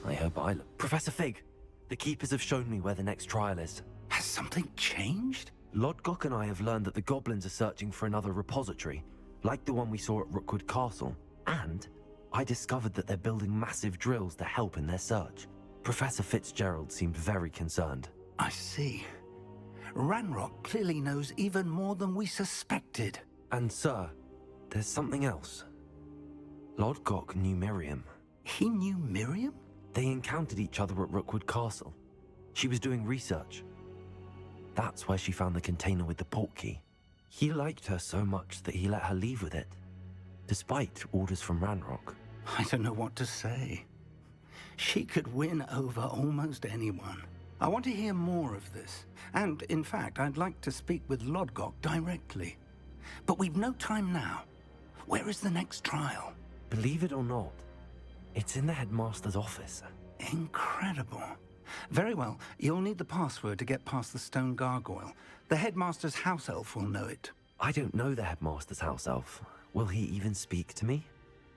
I hope I look. Professor Fig, the Keepers have shown me where the next trial is. Has something changed? Lodgok and I have learned that the goblins are searching for another repository, like the one we saw at Rookwood Castle. And I discovered that they're building massive drills to help in their search. Professor Fitzgerald seemed very concerned. I see. Ranrock clearly knows even more than we suspected. And sir, there's something else. Lodgok knew Miriam. He knew Miriam? They encountered each other at Rookwood Castle. She was doing research. That's where she found the container with the portkey. He liked her so much that he let her leave with it, despite orders from Ranrock. I don't know what to say. She could win over almost anyone. I want to hear more of this. And, in fact, I'd like to speak with Lodgok directly. But we've no time now. Where is the next trial? Believe it or not, it's in the headmaster's office. Incredible. Very well. You'll need the password to get past the stone gargoyle. The headmaster's house elf will know it. I don't know the headmaster's house elf. Will he even speak to me?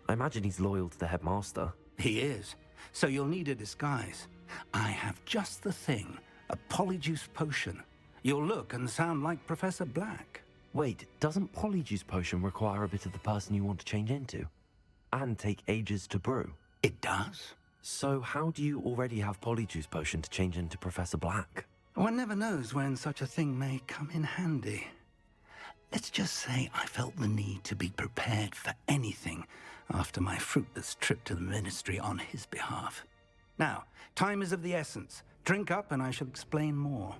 I imagine he's loyal to the headmaster. He is. So you'll need a disguise. I have just the thing. A polyjuice potion. You'll look and sound like Professor Black. Wait, doesn't Polyjuice Potion require a bit of the person you want to change into? And take ages to brew? It does. So how do you already have Polyjuice Potion to change into Professor Black? One never knows when such a thing may come in handy. Let's just say I felt the need to be prepared for anything after my fruitless trip to the Ministry on his behalf. Now, time is of the essence. Drink up and I shall explain more.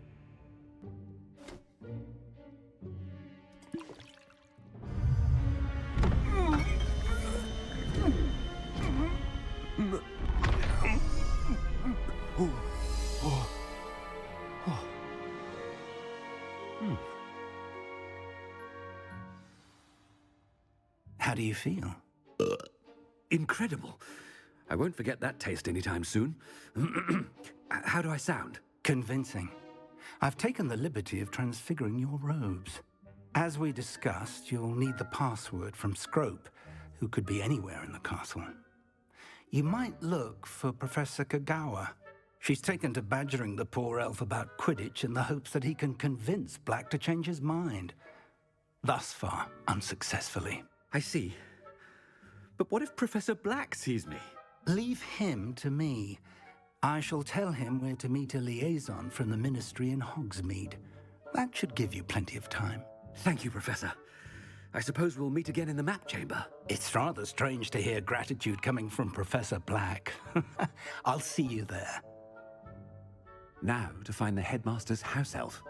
How do you feel? Incredible. I won't forget that taste anytime soon. How do I sound? Convincing. I've taken the liberty of transfiguring your robes. As we discussed, you'll need the password from Scrope, who could be anywhere in the castle. You might look for Professor Kagawa. She's taken to badgering the poor elf about Quidditch in the hopes that he can convince Black to change his mind. Thus far, unsuccessfully. I see. But what if Professor Black sees me? Leave him to me. I shall tell him where to meet a liaison from the Ministry in Hogsmeade. That should give you plenty of time. Thank you, Professor. I suppose we'll meet again in the map chamber. It's rather strange to hear gratitude coming from Professor Black. I'll see you there. Now to find the headmaster's house elf.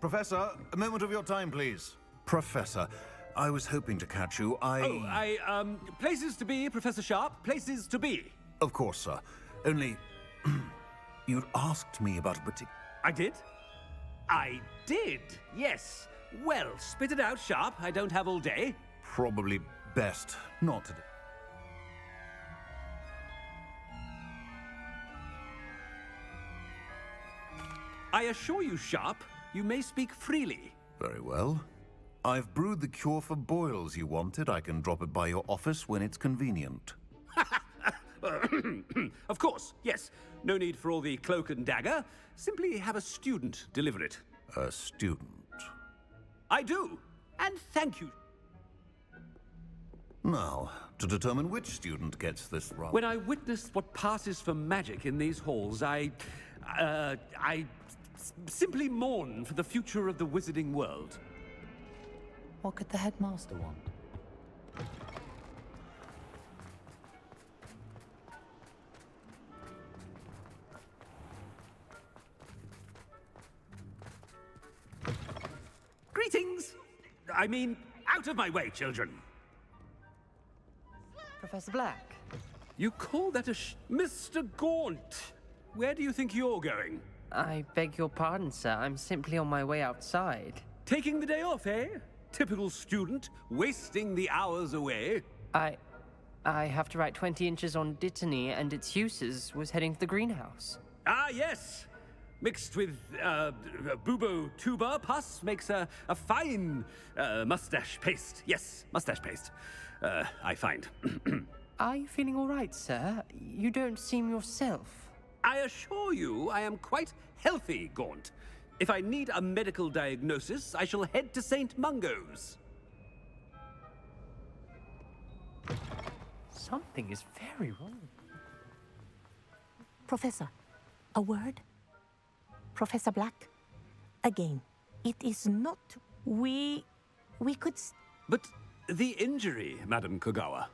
Professor, a moment of your time, please. Professor, I was hoping to catch you. Places to be, Professor Sharp. Places to be. Of course, sir. Only, you'd asked me about a particular... I did? I did, yes. Well, spit it out, Sharp. I don't have all day. Probably best not to... I assure you, Sharp, you may speak freely. Very well. I've brewed the cure for boils you wanted. I can drop it by your office when it's convenient. Of course, yes. No need for all the cloak and dagger. Simply have a student deliver it. A student? I do. And thank you. Now, to determine which student gets this run. When I witnessed what passes for magic in these halls, I simply mourn for the future of the wizarding world. What could the headmaster want? Greetings! I mean, out of my way, children! Professor Black? You call that a Mr. Gaunt! Where do you think you're going? I beg your pardon, sir. I'm simply on my way outside. Taking the day off, eh? Typical student, wasting the hours away. I have to write 20 inches on Dittany and its uses. Was heading to the greenhouse. Ah, yes! Mixed with, bubo tuber pus makes a fine, mustache paste. Yes, mustache paste. I find. Are you feeling all right, sir? You don't seem yourself. I assure you I am quite healthy, Gaunt. If I need a medical diagnosis, I shall head to St. Mungo's. Something is very wrong. Professor, a word? Professor Black, again, it is not... We could... But the injury, Madam Kogawa.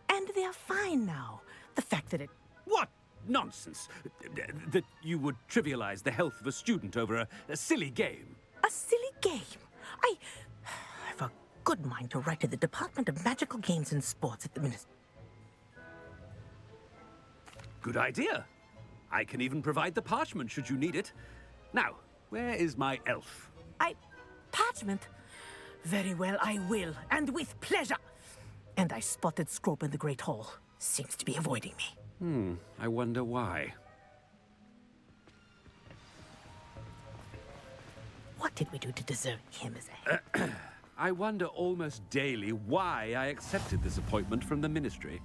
And they are fine now. The fact that it... What nonsense! That you would trivialize the health of a student over a silly game. A silly game? I've a good mind to write to the Department of Magical Games and Sports at the Ministry. Good idea. I can even provide the parchment should you need it. Now, where is my elf? Parchment? Very well, I will, and with pleasure. And I spotted Scrope in the Great Hall. Seems to be avoiding me. I wonder why. What did we do to deserve him as a... I wonder almost daily why I accepted this appointment from the Ministry.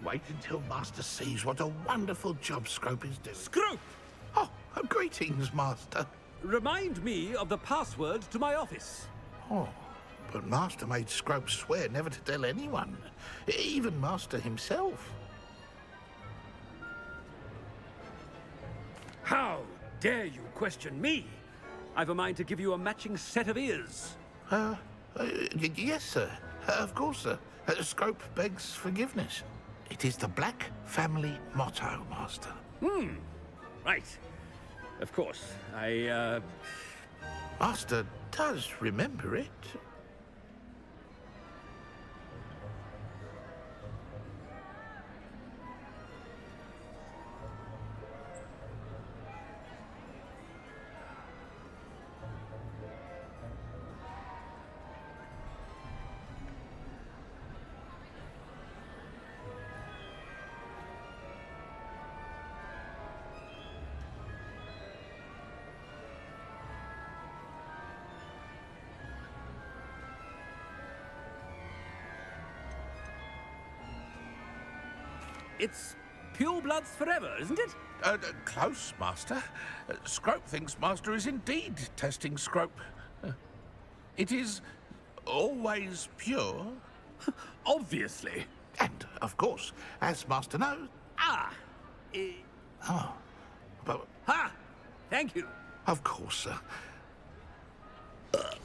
Wait until Master sees what a wonderful job Scrope is doing. Scrope! Oh, greetings, Master. Remind me of the password to my office. Oh, but Master made Scrope swear never to tell anyone, even Master himself. How dare you question me? I've a mind to give you a matching set of ears. Yes, sir. Of course, sir. Scrope begs forgiveness. It is the Black family motto, Master. Right. Of course. Master does remember it. It's pure bloods forever, isn't it? Close, Master. Scrope thinks Master is indeed testing Scrope. It is always pure. Obviously. And, of course, as Master knows... Oh, but... Ha! Thank you. Of course, sir. The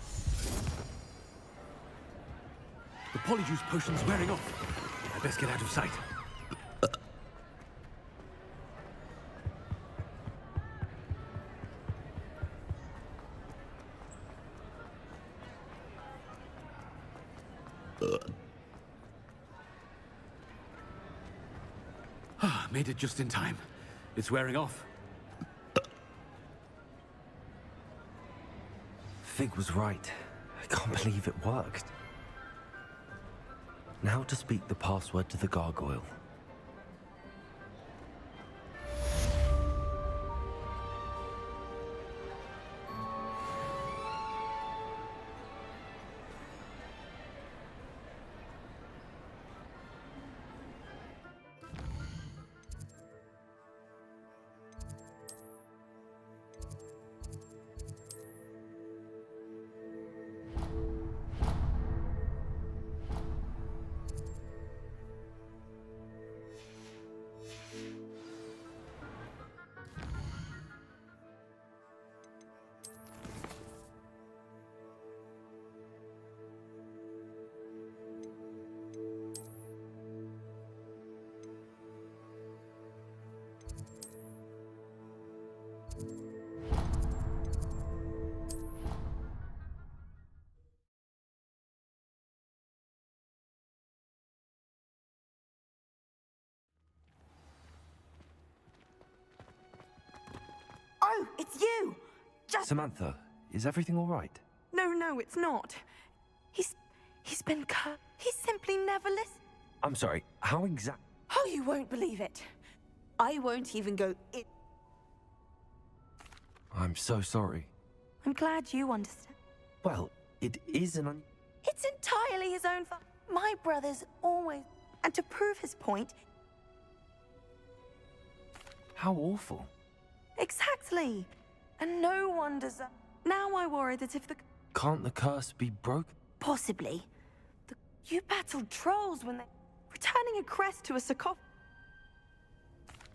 polyjuice potion's wearing off. I best get out of sight. Made it just in time. It's wearing off. Fig was right. I can't believe it worked. Now to speak the password to the gargoyle. Oh, it's you! Samantha, is everything all right? No, it's not. He's been cut. He simply never listened. I'm sorry, how exact... Oh, you won't believe it. I won't even go in. I'm so sorry. I'm glad you understand. Well, it is an It's entirely his own fault. My brother's always... And to prove his point... How awful. Exactly. And no one deserves... Now I worry that if the... Can't the curse be broken? Possibly. You battled trolls when they... Returning a crest to a sarcophagus...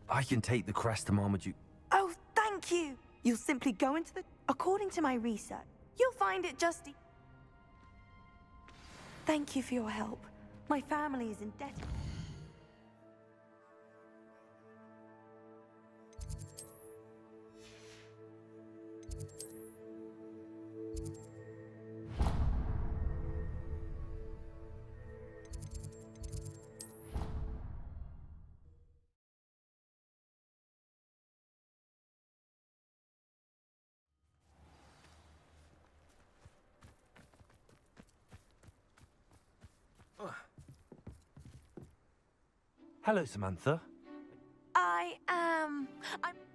I can take the crest to Marmaduke. Oh, thank you. You'll simply go into the... According to my research, you'll find it just... Thank you for your help. My family is indebted. Hello, Samantha.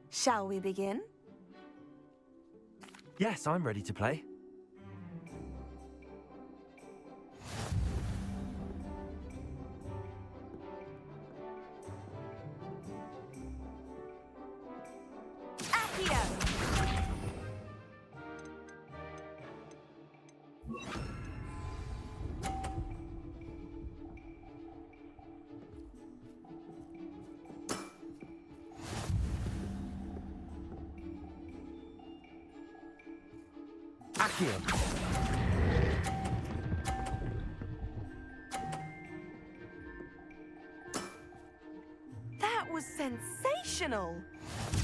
Shall we begin? Yes, I'm ready to play. Accio! Accio. That was sensational!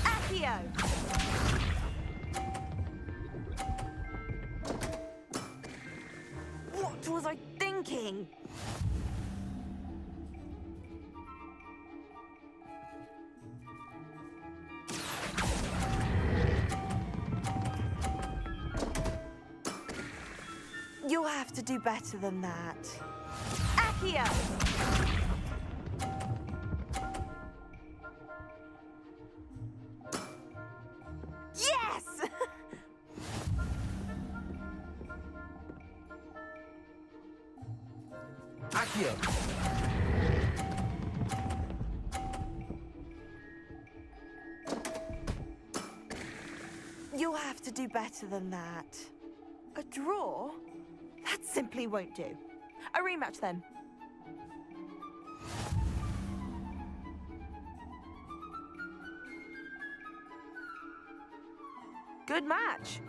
Accio! thinking? You'll have to do better than that. Accio! Yes! Accio! You'll have to do better than that. A draw? That simply won't do. A rematch then. Good match.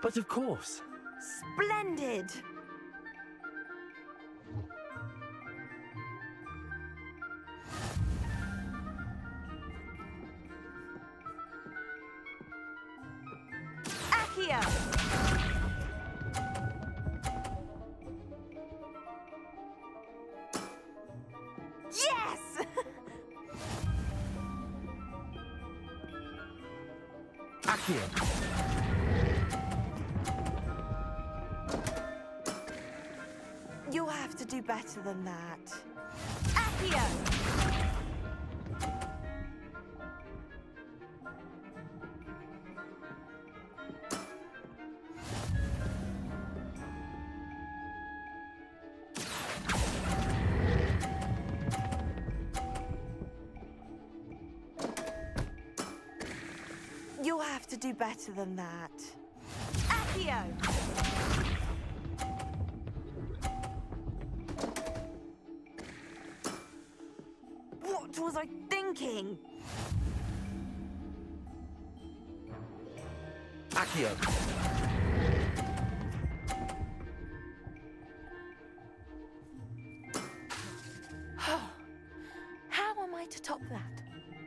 But of course. Splendid. Accio. Yes! Accio! You'll have to do better than that. Accio! You'll have to do better than that. Accio! What was I thinking? Accio! How am I to top that?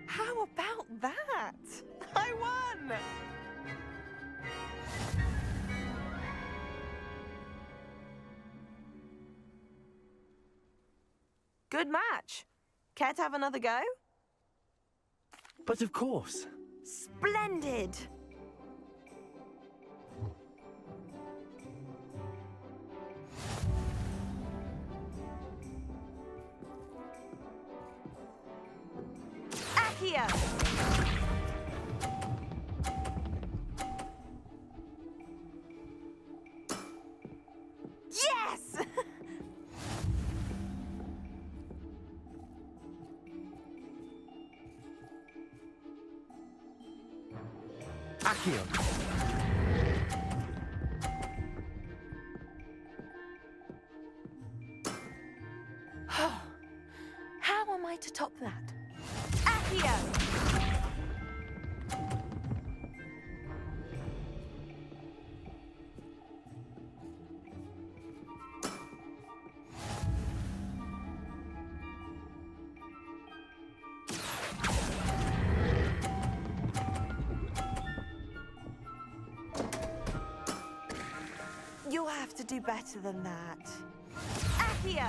How about that? I won! Good match. Care to have another go? But of course. Splendid! Accio! Yes! Accio! How am I to top that? Accio! You'll have to do better than that. Accio!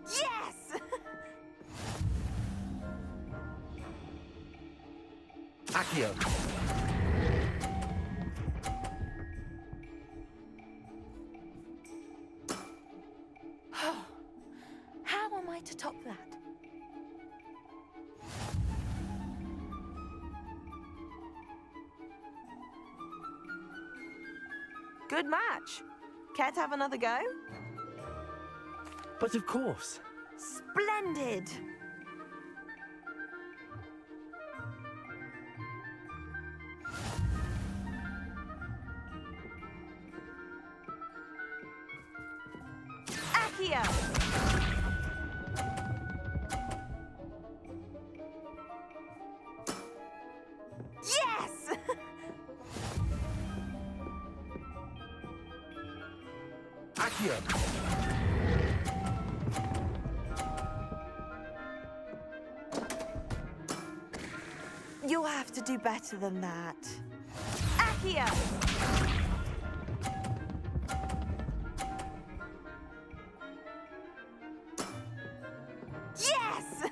Yes! Accio! How am I to top that? Good match. Care to have another go? But of course. Splendid! Accio! Yes! Accio! You'll have to do better than that. Accio! Yes!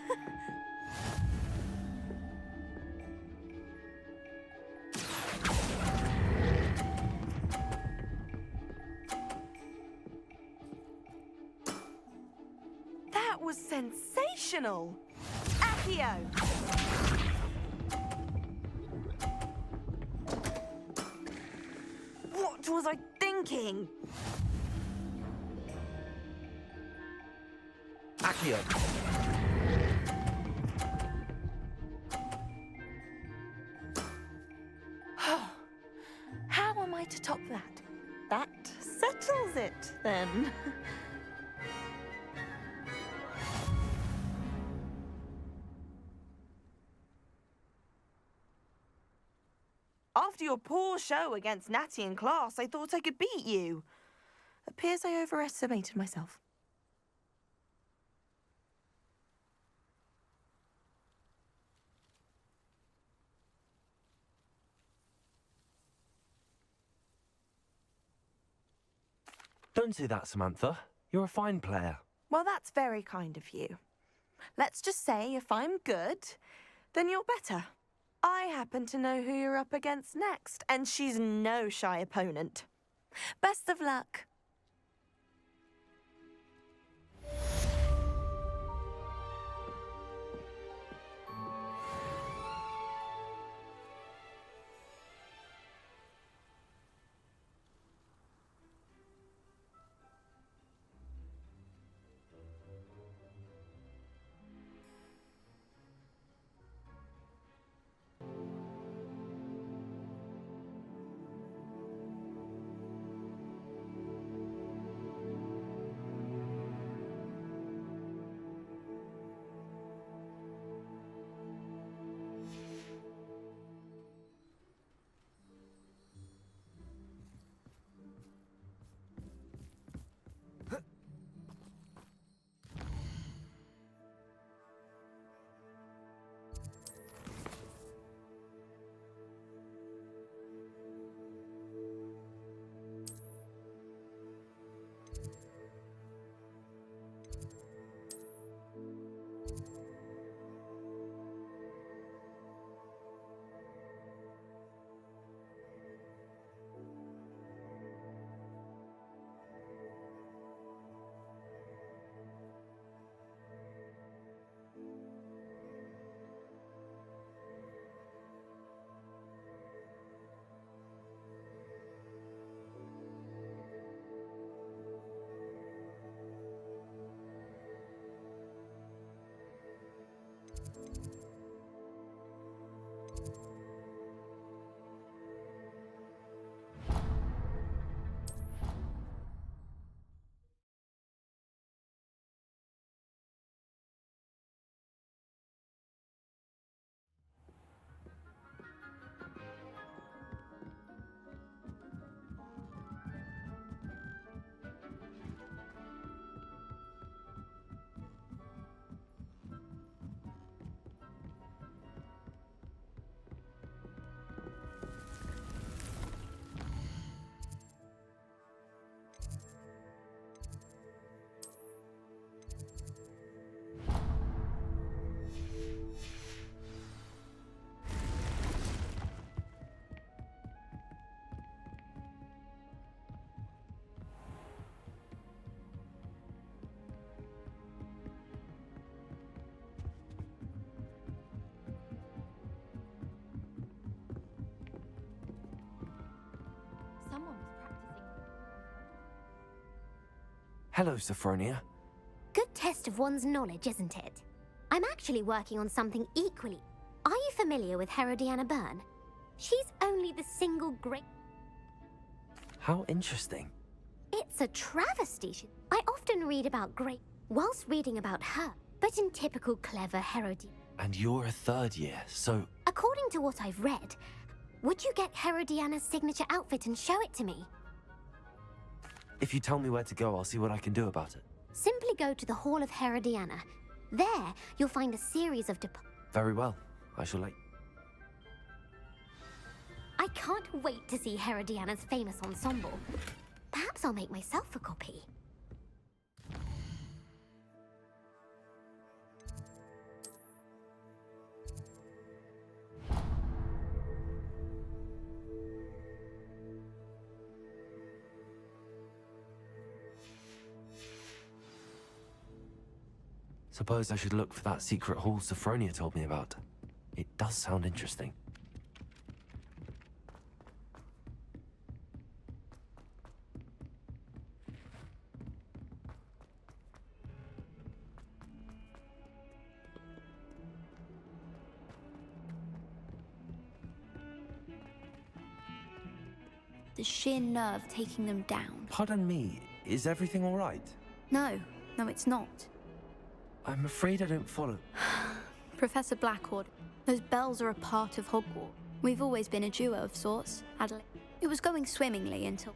That was sensational! Accio! What was I thinking? Accio! How am I to top that? That settles it, then. After your poor show against Natty in class, I thought I could beat you. Appears I overestimated myself. Don't say that, Samantha. You're a fine player. Well, that's very kind of you. Let's just say if I'm good, then you're better. I happen to know who you're up against next, and she's no shy opponent. Best of luck. Hello, Sophronia. Good test of one's knowledge, isn't it? I'm actually working on something equally. Are you familiar with Herodiana Byrne? She's only the single great... How interesting. It's a travesty. I often read about great... whilst reading about her, but in typical clever Herodiana. And you're a third year, so... According to what I've read, would you get Herodiana's signature outfit and show it to me? If you tell me where to go, I'll see what I can do about it. Simply go to the Hall of Herodiana. There, you'll find a series of Very well. I shall let... can't wait to see Herodiana's famous ensemble. Perhaps I'll make myself a copy. Suppose I should look for that secret hall Sophronia told me about. It does sound interesting. The sheer nerve taking them down. Pardon me, is everything all right? No, it's not. I'm afraid I don't follow. Professor Blackwood, those bells are a part of Hogwarts. We've always been a duo of sorts, Adelaide. It was going swimmingly until...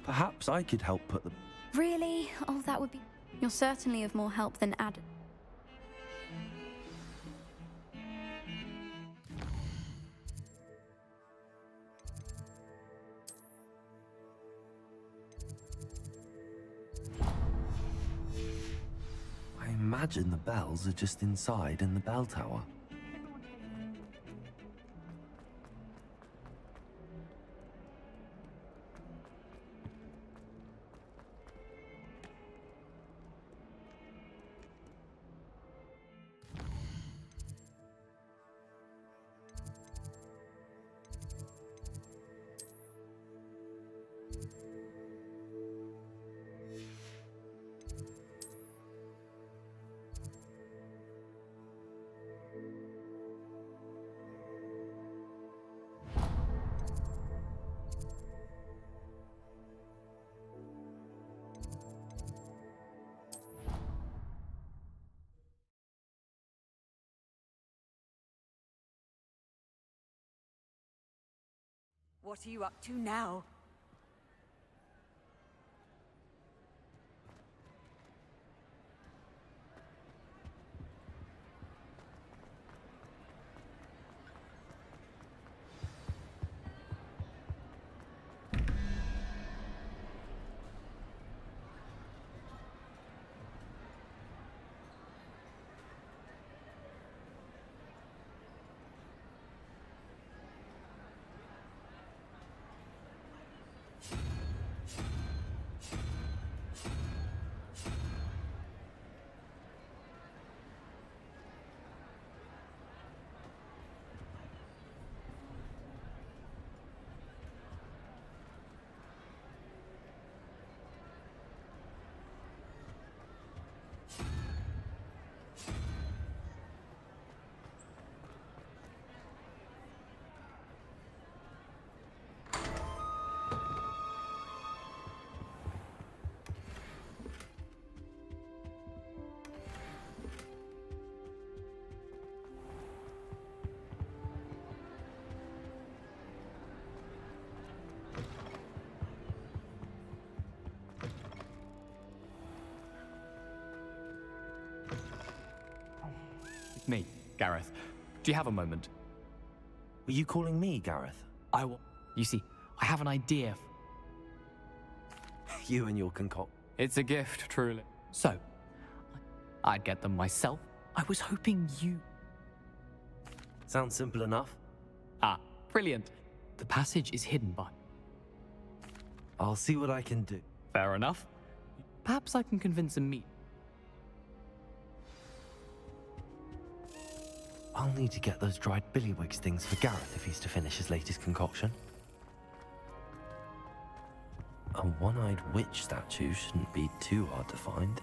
Perhaps I could help put them... Really? Oh, that would be... You're certainly of more help than Adam. I imagine the bells are just inside in the bell tower. What are you up to now? Me, Gareth. Do you have a moment? Were you calling me, Gareth? You see, I have an idea. You and your concoct. It's a gift, truly. So, I'd get them myself. I was hoping you... Sounds simple enough. Ah, brilliant. The passage is hidden by... I'll see what I can do. Fair enough. Perhaps I can convince a meet. I'll need to get those dried billywigs things for Gareth if he's to finish his latest concoction. A one-eyed witch statue shouldn't be too hard to find.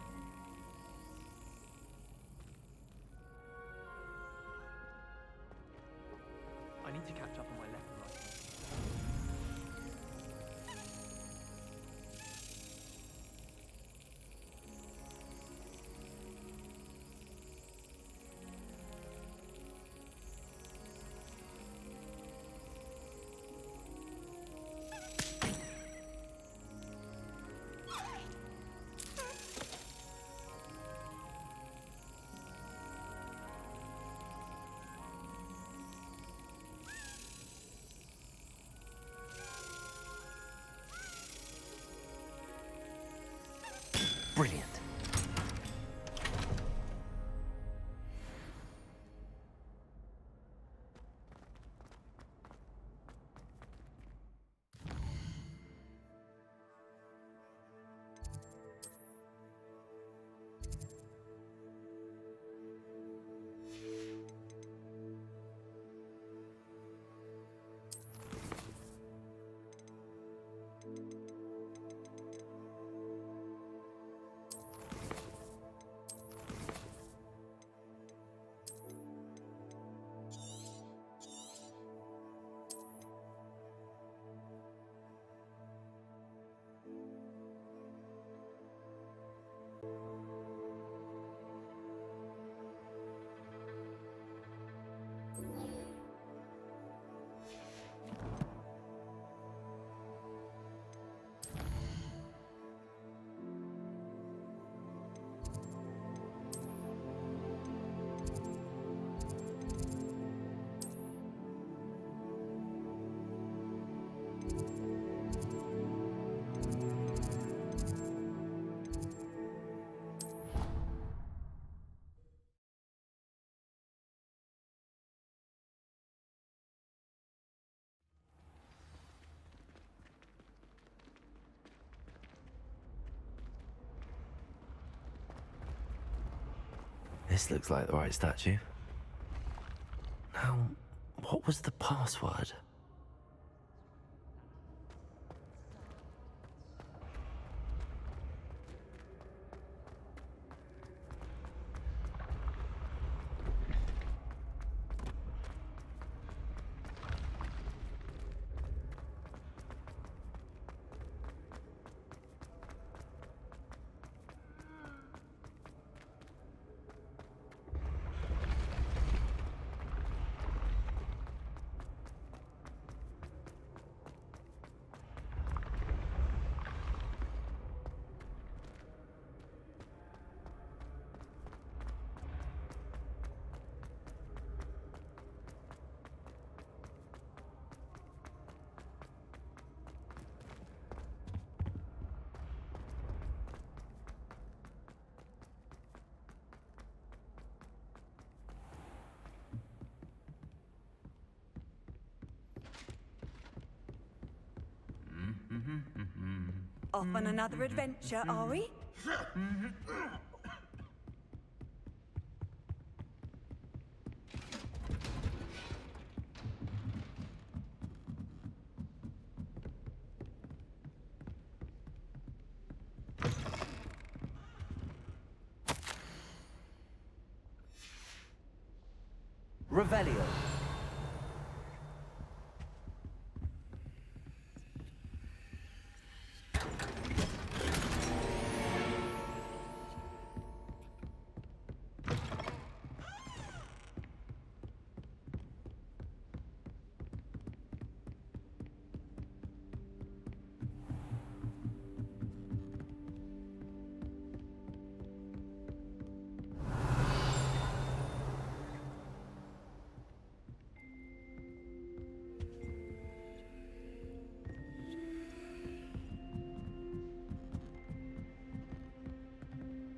I need to catch up on my left and right. Brilliant. This looks like the right statue. Now, what was the password? Off on another adventure, are we? Revelio.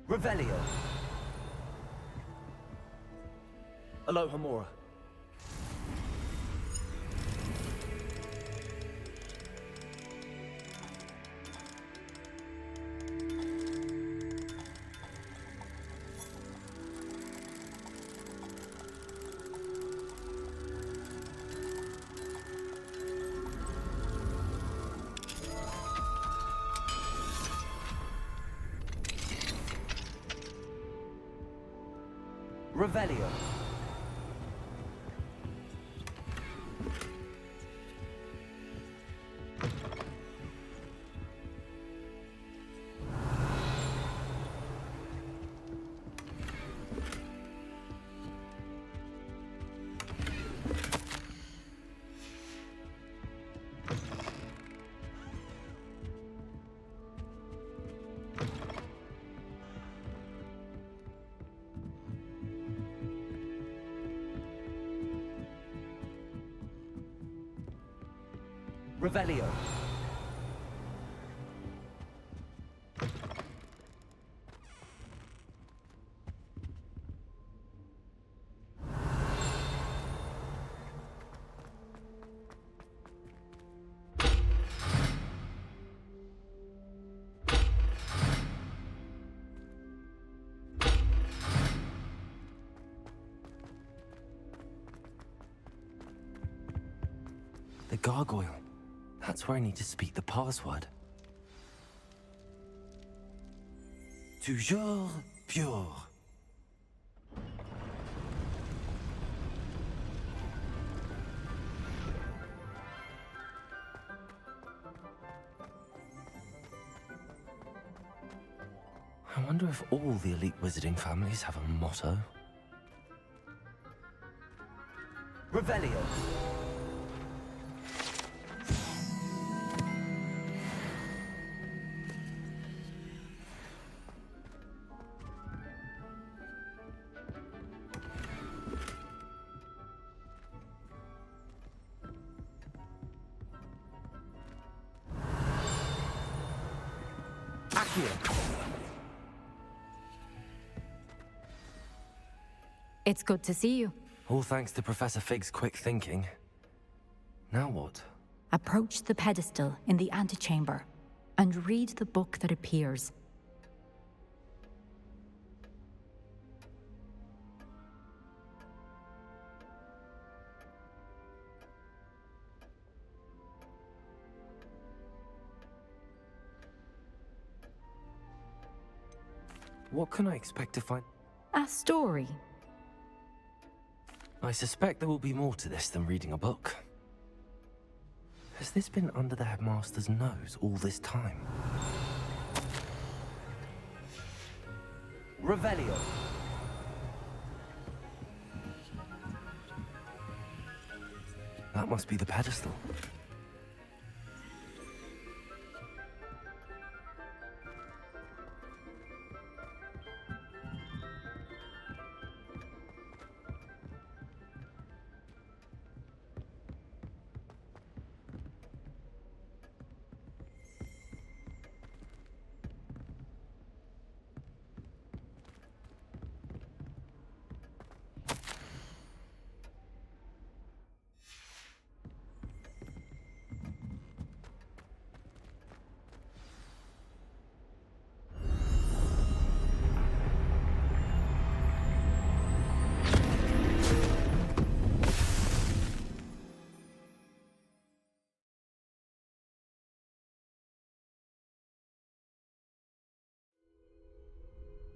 Revelio. Aloha Mora. Revelio. Revelio. the gargoyle. That's where I need to speak the password. Toujours pure. I wonder if all the elite wizarding families have a motto. Revelio. It's good to see you. All thanks to Professor Fig's quick thinking. Now what? Approach the pedestal in the antechamber and read the book that appears. What can I expect to find? A story. I suspect there will be more to this than reading a book. Has this been under the headmaster's nose all this time? Revelio. That must be the pedestal.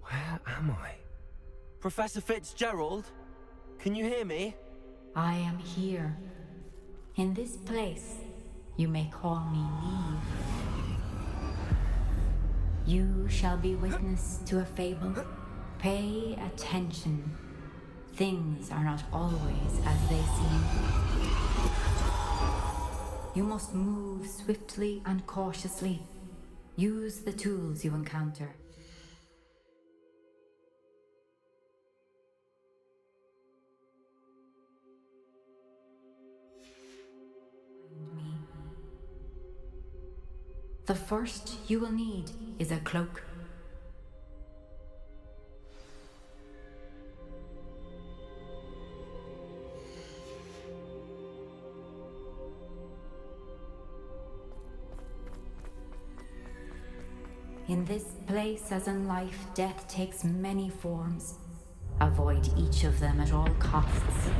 Where am I? Professor Fitzgerald? Can you hear me? I am here. In this place, you may call me Neve. You shall be witness to a fable. Pay attention. Things are not always as they seem. You must move swiftly and cautiously. Use the tools you encounter. The first you will need is a cloak. In this place, as in life, death takes many forms. Avoid each of them at all costs.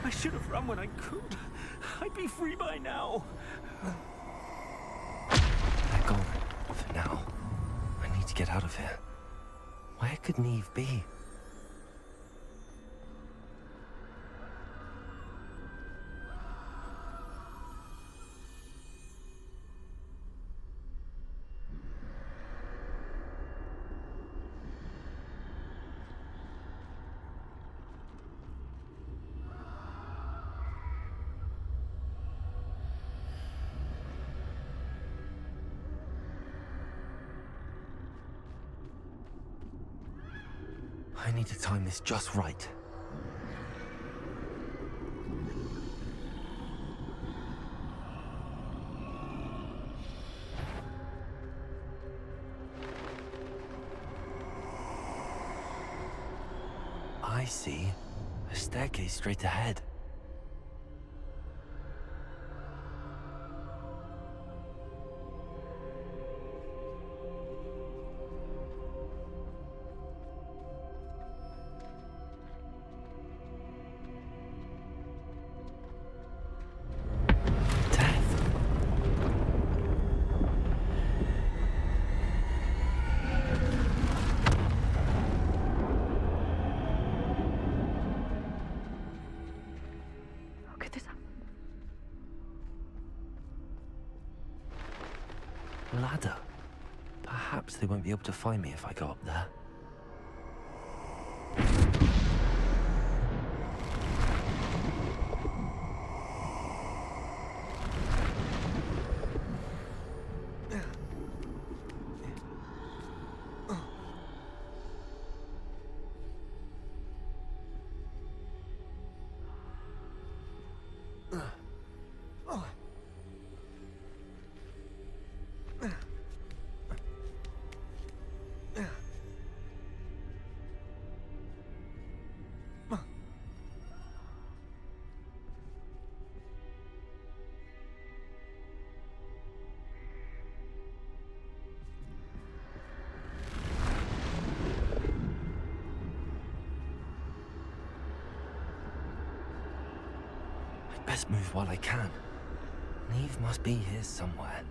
I should have run when I could. I'd be free by now. They're gone. For now. I need to get out of here. Where could Neve be? I need to time this just right. I see. A staircase straight ahead. Ladder. Perhaps they won't be able to find me if I go up there. Best move while I can. Neve must be here somewhere.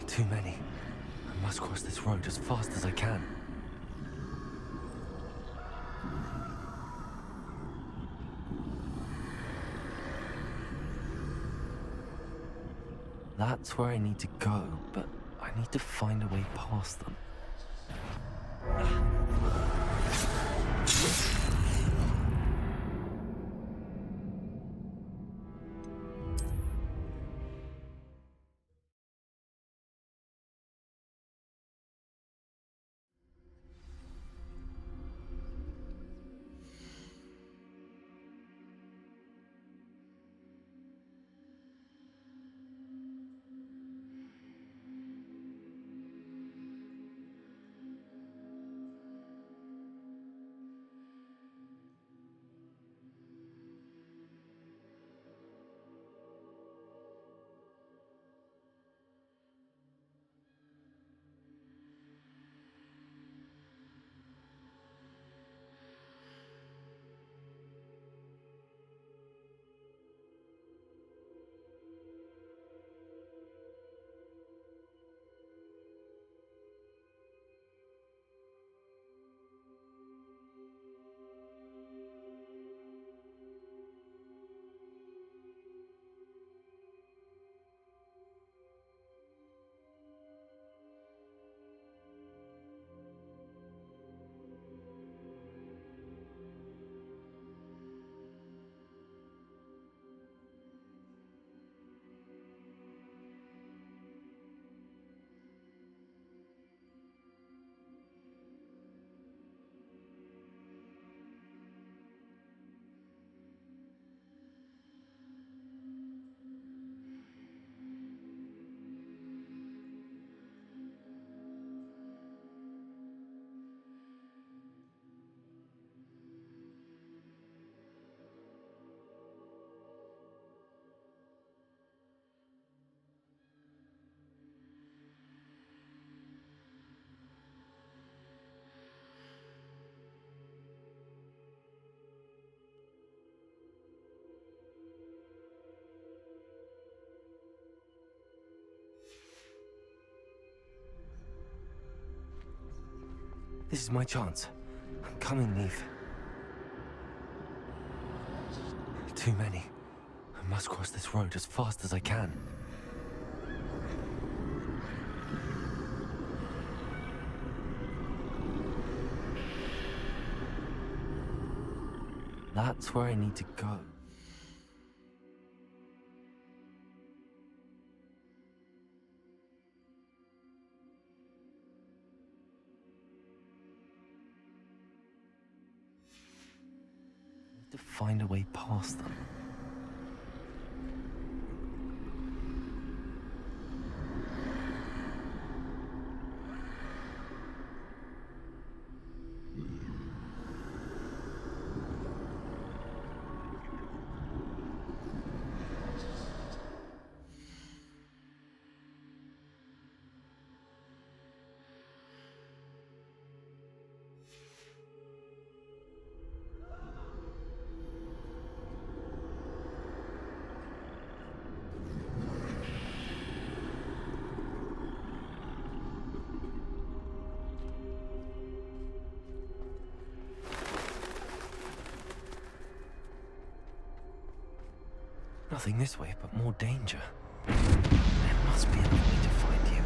Too many. I must cross this road as fast as I can. That's where I need to go, but I need to find a way past them. This is my chance. I'm coming, Neve. Too many. I must cross this road as fast as I can. That's where I need to go. find a way past them. Nothing this way, but more danger. There must be another way to find you.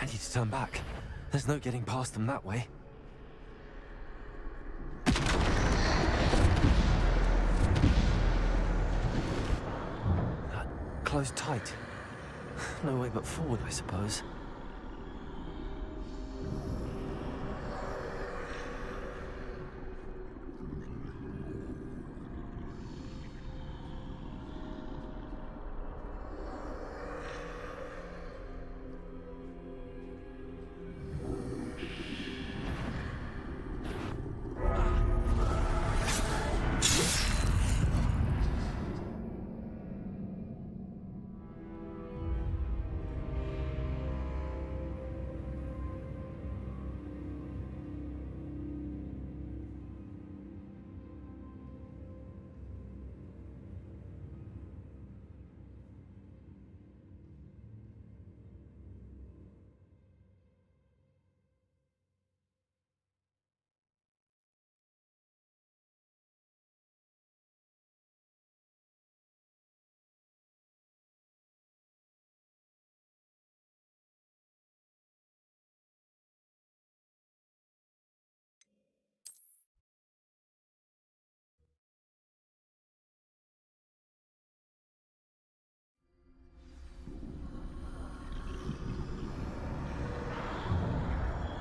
I need to turn back. There's no getting past them that way. Closed tight. No way but forward, I suppose.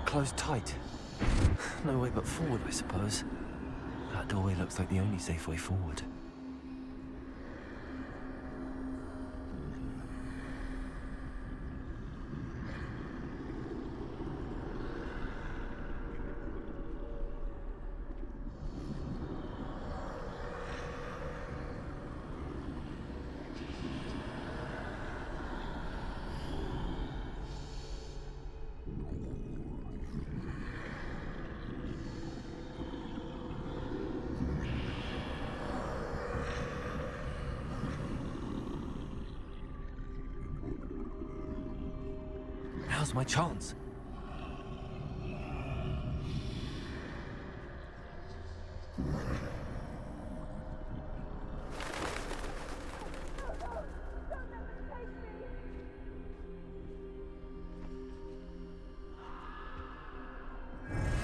Closed tight. No way but forward, I suppose. That doorway looks like the only safe way forward. Now's my chance.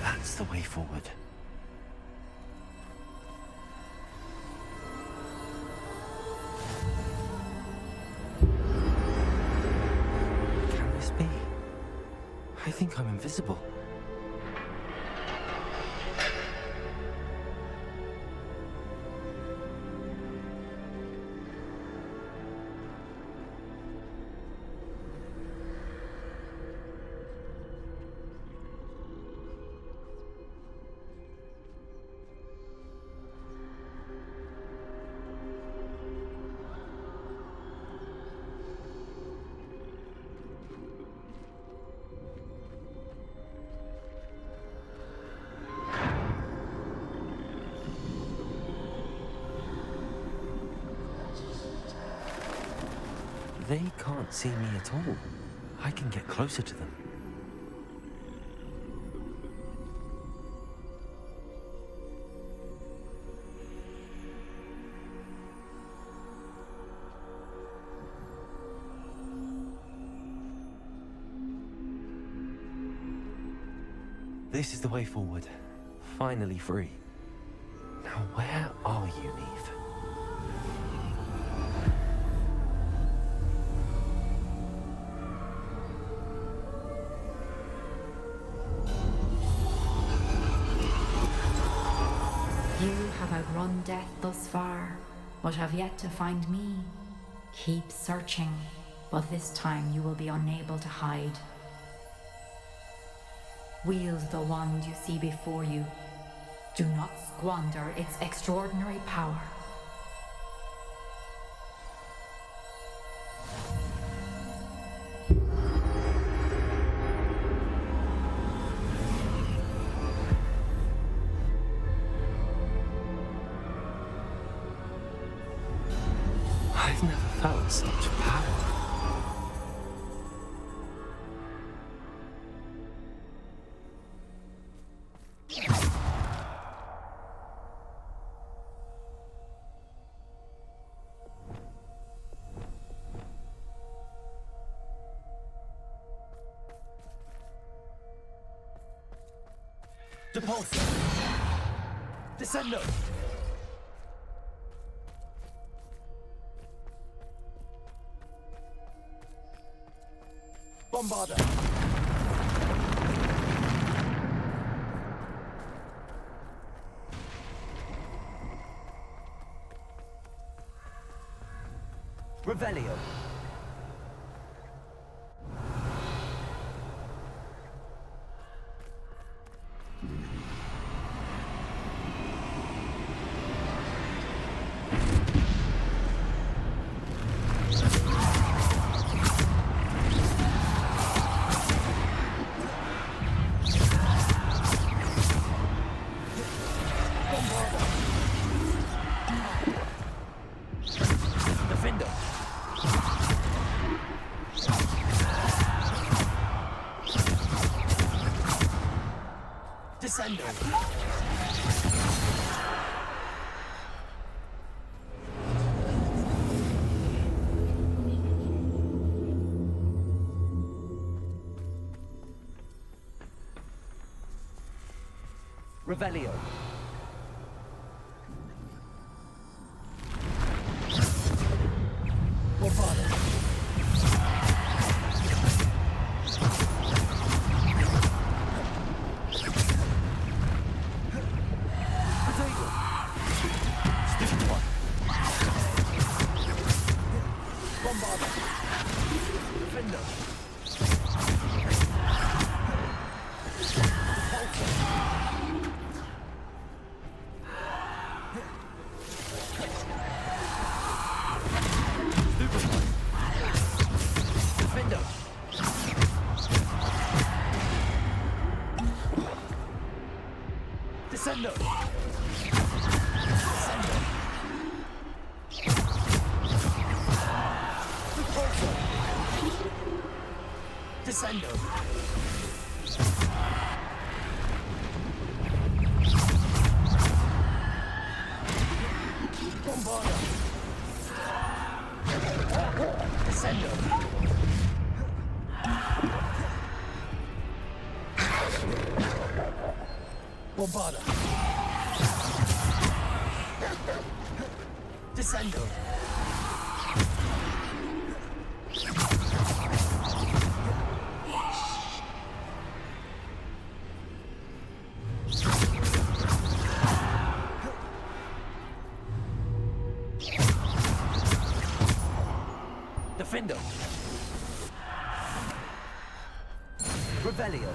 That's the way forward. Can this be? I think I'm invisible. They can't see me at all. I can get closer to them. This is the way forward. Finally free. Now where are you, Neve? You have outrun death thus far, but have yet to find me. Keep searching, but this time you will be unable to hide. Wield the wand you see before you. Do not squander its extraordinary power. I've never felt such power. Depulso! Descendo! Bombarda! Revelio! Defender! Descendo! Revelio! Bombarda! Potato! Stupid one! Bombarda! Defender! Defender! Descendo! Descendo! Repulsor! Descendo! Bombarda! Descendo! Bombarda! Descendo! Defendo! Revelio!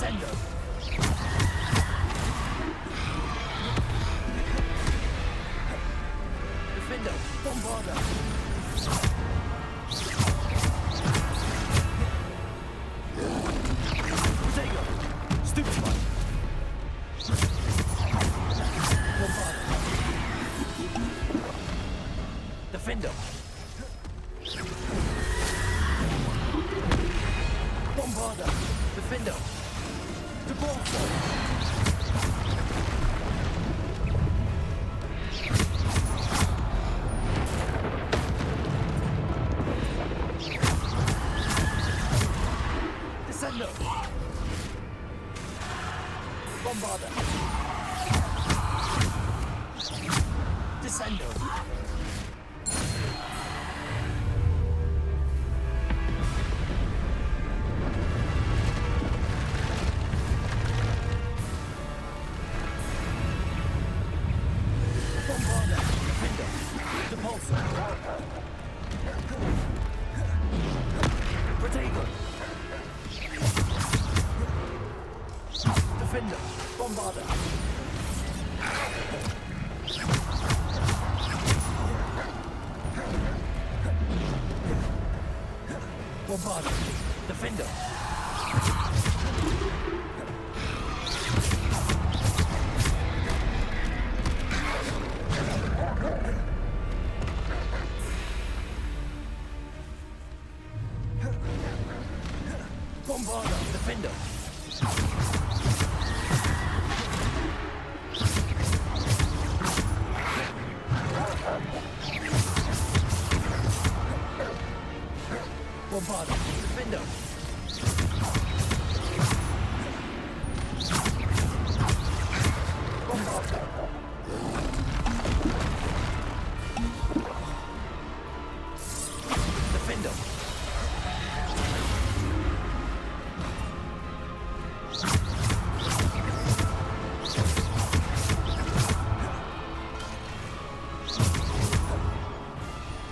Defender! Defender! Bombarder! Protego! Stupefy! Bombarder! Defender! Bombarder! Defender! Debolso! Descendo! Bombarder! Descendo! Bombarder! Defender! Depulso! Protego! Defender! Bombarder! Bombarder! Defender! Bombarder! Defender! Bombarder! Defender! Bombarder! Defender!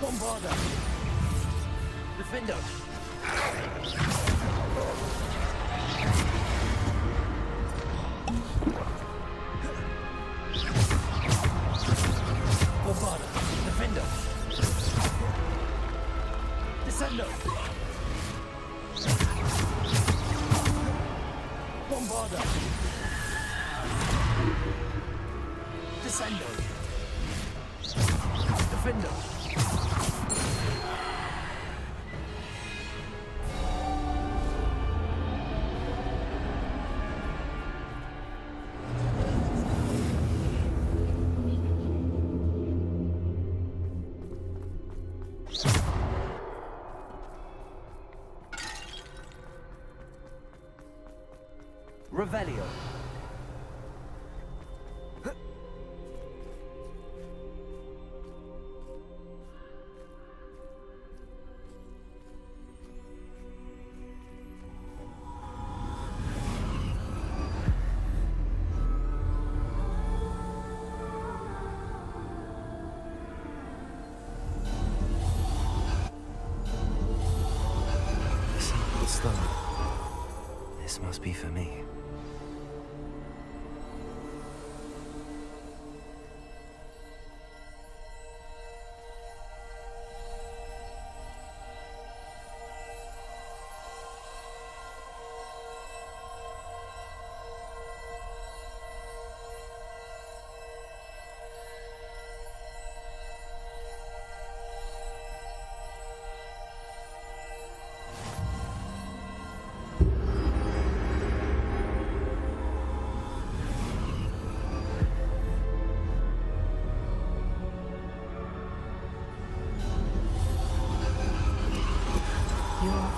Bombarder! Defender! Bombarder! Defender! Descendo! Bombarder! Descendo! Defender! Revelio. Simple stone. This must be for me.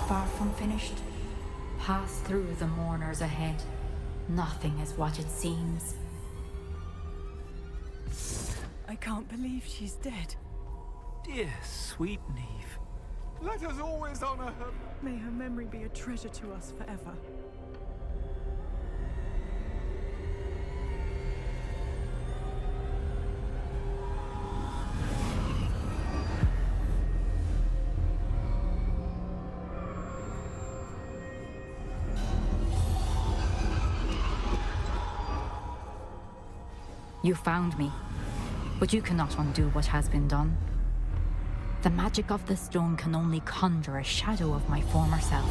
Far from finished. Pass through the mourners ahead. Nothing is what it seems. I can't believe she's dead. Dear sweet Neve. Let us always honor her. May her memory be a treasure to us forever. You found me, but you cannot undo what has been done. The magic of the stone can only conjure a shadow of my former self.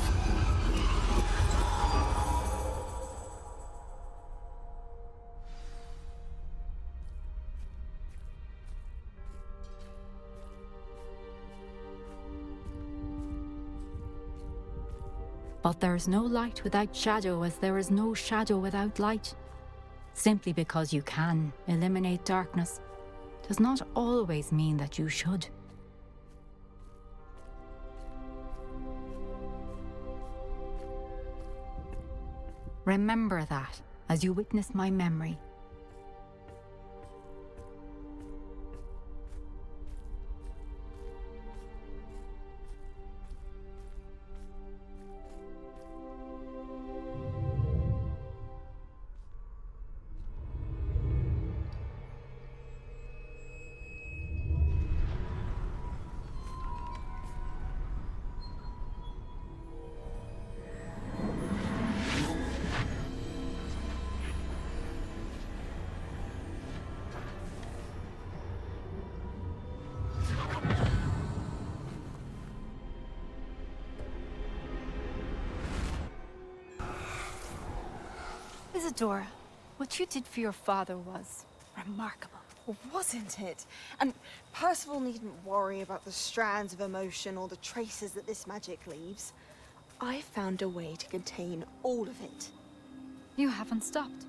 But there is no light without shadow, as there is no shadow without light. Simply because you can eliminate darkness does not always mean that you should. Remember that as you witness my memory. Isadora, what you did for your father was remarkable. Well, wasn't it? And Percival needn't worry about the strands of emotion or the traces that this magic leaves. I found a way to contain all of it. You haven't stopped.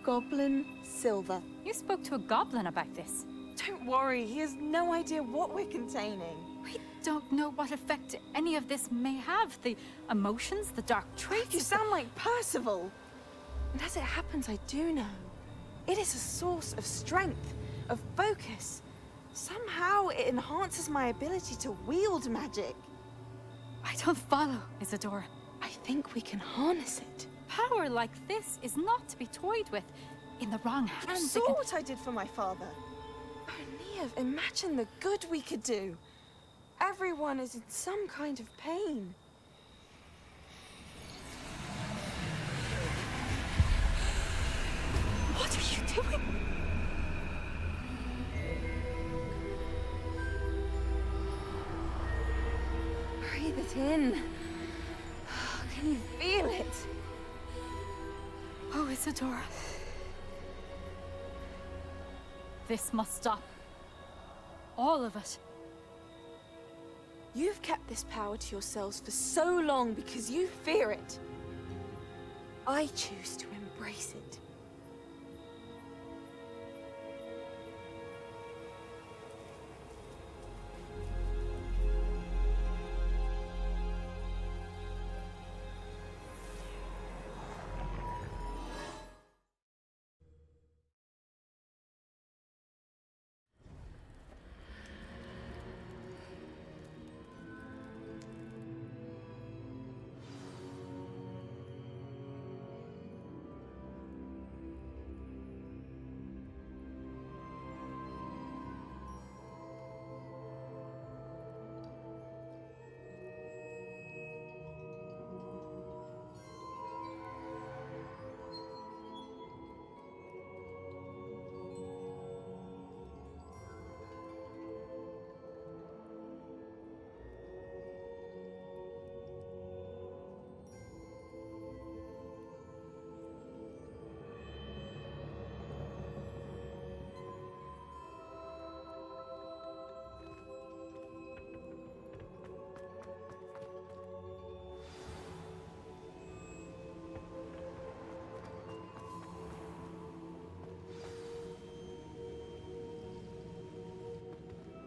Goblin Silver. You spoke to a goblin about this. Don't worry, he has no idea what we're containing. We don't know what effect any of this may have. The emotions, the dark traits. You sound like Percival. And as it happens, I do know. It is a source of strength, of focus. Somehow it enhances my ability to wield magic. I don't follow, Isadora. I think we can harness it. Power like this is not to be toyed with. In the wrong hands, You saw what I did for my father. Oh, Neve, imagine the good we could do. Everyone is in some kind of pain. What are you doing? Breathe it in. Can you feel it? Oh, Isadora. This must stop. All of it. You've kept this power to yourselves for so long because you fear it. I choose to embrace it.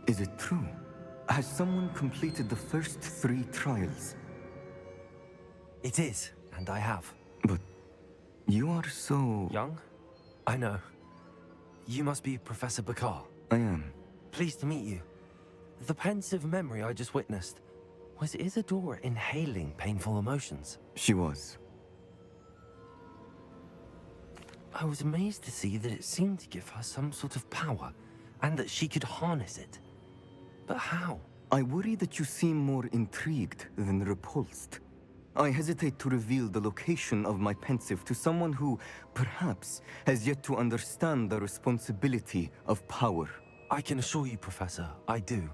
Is it true? Has someone completed the first 3 trials? It is, and I have. But you are so... Young? I know. You must be Professor Bakar. I am. Pleased to meet you. The pensive memory I just witnessed, was Isadora inhaling painful emotions? She was. I was amazed to see that it seemed to give her some sort of power, and that she could harness it. But how? I worry that you seem more intrigued than repulsed. I hesitate to reveal the location of my pensive to someone who, perhaps, has yet to understand the responsibility of power. I can assure you, Professor, I do.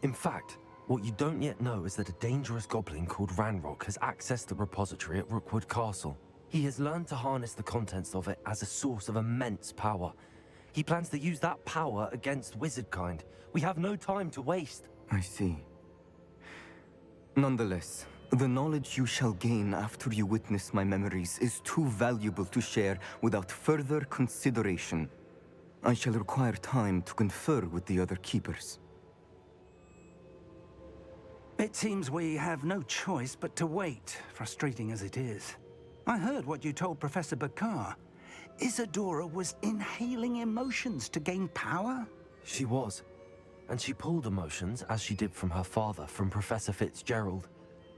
In fact, what you don't yet know is that a dangerous goblin called Ranrock has accessed the repository at Rookwood Castle. He has learned to harness the contents of it as a source of immense power. He plans to use that power against wizardkind. We have no time to waste. I see. Nonetheless, the knowledge you shall gain after you witness my memories is too valuable to share without further consideration. I shall require time to confer with the other keepers. It seems we have no choice but to wait, frustrating as it is. I heard what you told Professor Bakar. Isadora was inhaling emotions to gain power? She was. And she pulled emotions, as she did from her father, from Professor Fitzgerald,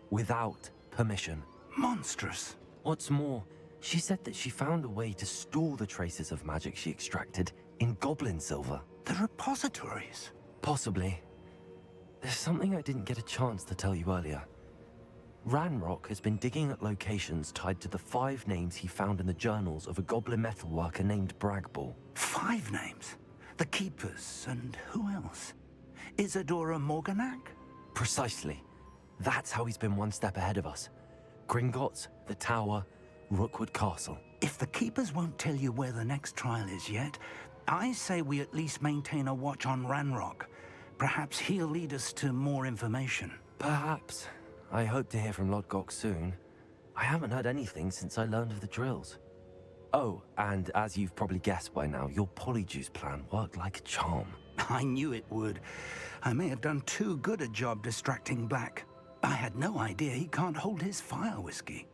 without permission. Monstrous. What's more, she said that she found a way to store the traces of magic she extracted in goblin silver. The repositories? Possibly. There's something I didn't get a chance to tell you earlier. Ranrock has been digging at locations tied to the 5 names he found in the journals of a goblin metalworker named Bragball. 5 names? The Keepers, and who else? Isadora Morganac? Precisely. That's how he's been one step ahead of us. Gringotts, the Tower, Rookwood Castle. If the Keepers won't tell you where the next trial is yet, I say we at least maintain a watch on Ranrock. Perhaps he'll lead us to more information. Perhaps. I hope to hear from Lodgok soon. I haven't heard anything since I learned of the drills. Oh, and as you've probably guessed by now, your polyjuice plan worked like a charm. I knew it would. I may have done too good a job distracting Black. I had no idea he can't hold his fire whiskey.